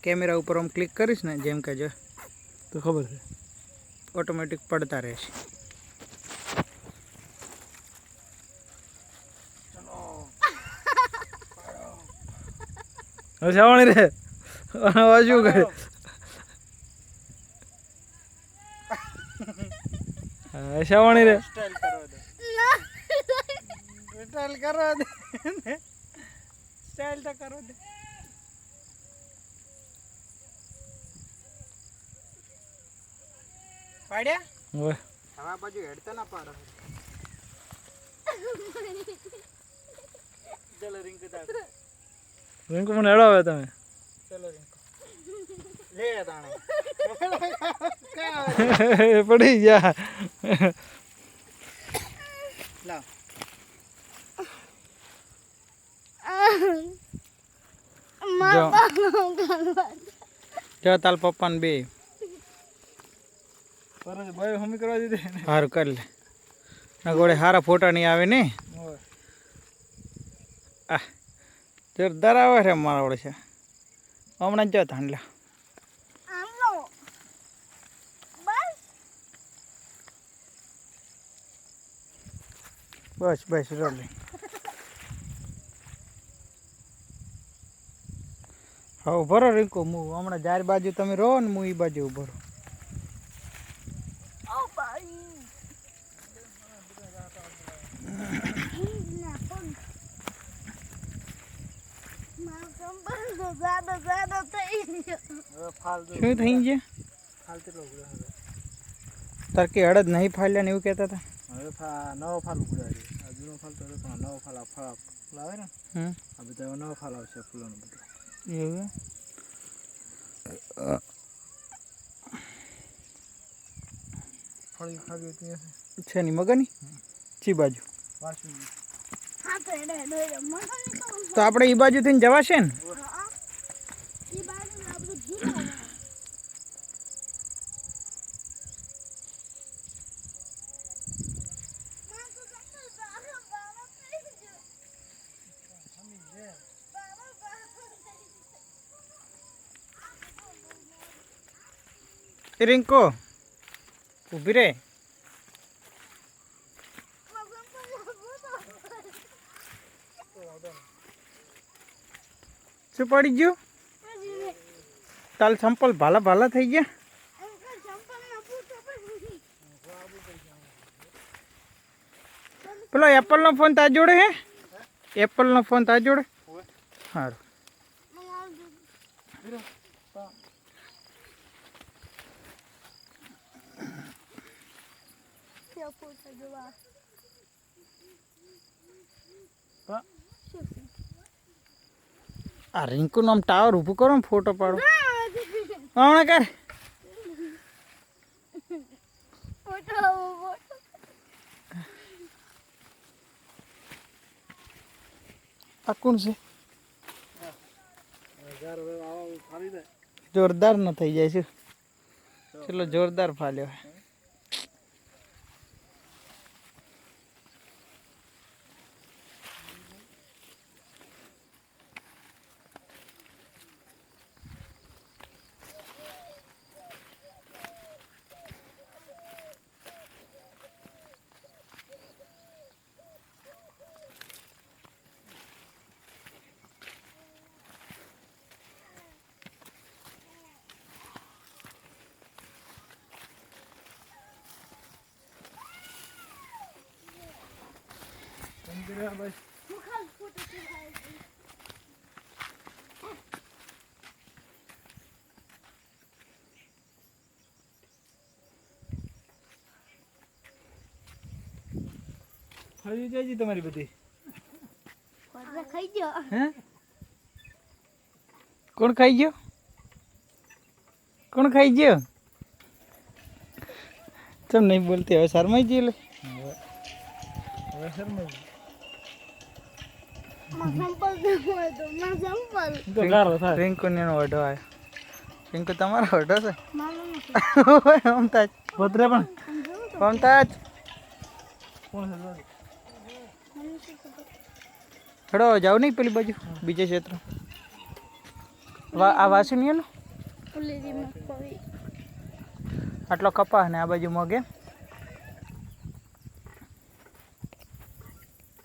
Camera ઉપર આમ click કરીશ ને જેમ કે જો તો ખબર છે ઓટોમેટિક પડતા રહેશે. હવે સાવણી રે શું કરે સાવણી રે સ્ટાઇલ કરવા દે સ્ટાઇલ કરવા દે સ્ટાઇલ તો કરવા દે. પાડ્યા હવે હવા બાજુ હેડતા ના પાડો. ચલો રિંકુ દાદા રિંકુ મને હેડાવે તમે ચલો રિંકુ લે તાણે પડી ગયા લાવ જો તાલ પપ્પાને બે ભાઈ હમી કરવા દીધી સારું કરી લે ના ગોળે સારા ફોટા નહીં આવે ને આ જોરદાર આવે છે મારા વડે છે હમણાં જ જો ધાંડલા બસ બસ રોલી હા ઉભો રહો રીંકુ હું હમણાં જાર બાજુ તમે રહો ને હું એ બાજુ ઉભો રહું. શું થઈ ગયા તાર કે હળદ નહીં ફાલ્યા ને એવું કહેતા હતા. હવે નવો ફાલ ઉગડ્યો છે આ જૂનો ફાલ તો પણ નવો ફાલ ફળ આવે ને આ બધા નવો ફાલ આવશે ફૂલોનો બધો એવું ફળી ખાવી હતી છે ની મગની ચી બાજુ વાસી તો આપણે એ બાજુ થઈને જવાશે ને. રિંકો ઊભી રે શું પડી ગયું તાલ સંપલ ભાલા ભાલા થઈ ગયા. પેલો એપલનો ફોન તાર જોડે હે એપલનો ફોન તાર જોડે સારું આ રિંકુનું આમ ટાવર ઊભું કરો ને ફોટો પાડો હમણાં કર આ કોણ છે જોરદાર ન થઈ જાય છે ચલો જોરદાર ફાલ્યો. ખાઈ જાય તમારી બધી ખાઈ ગયો હે કોણ ખાઈ ગયો કોણ ખાઈ ગયો તમે નહીં બોલતી હવે શરમાઈ જઈએ લે હવે શરમાઈ રિંકુ ને એનો વઢો આવ્યો રિંકુ તમારો વઢો છે મમતાજ પતરે પણ મમતાજ કોણ છે હેડો જાવ નહીં પેલી બાજુ બીજે ક્ષેત્ર આ વાસુનિયાનો ફુલેરી મગફળી આટલો કપાસ ને આ બાજુ મગ એમ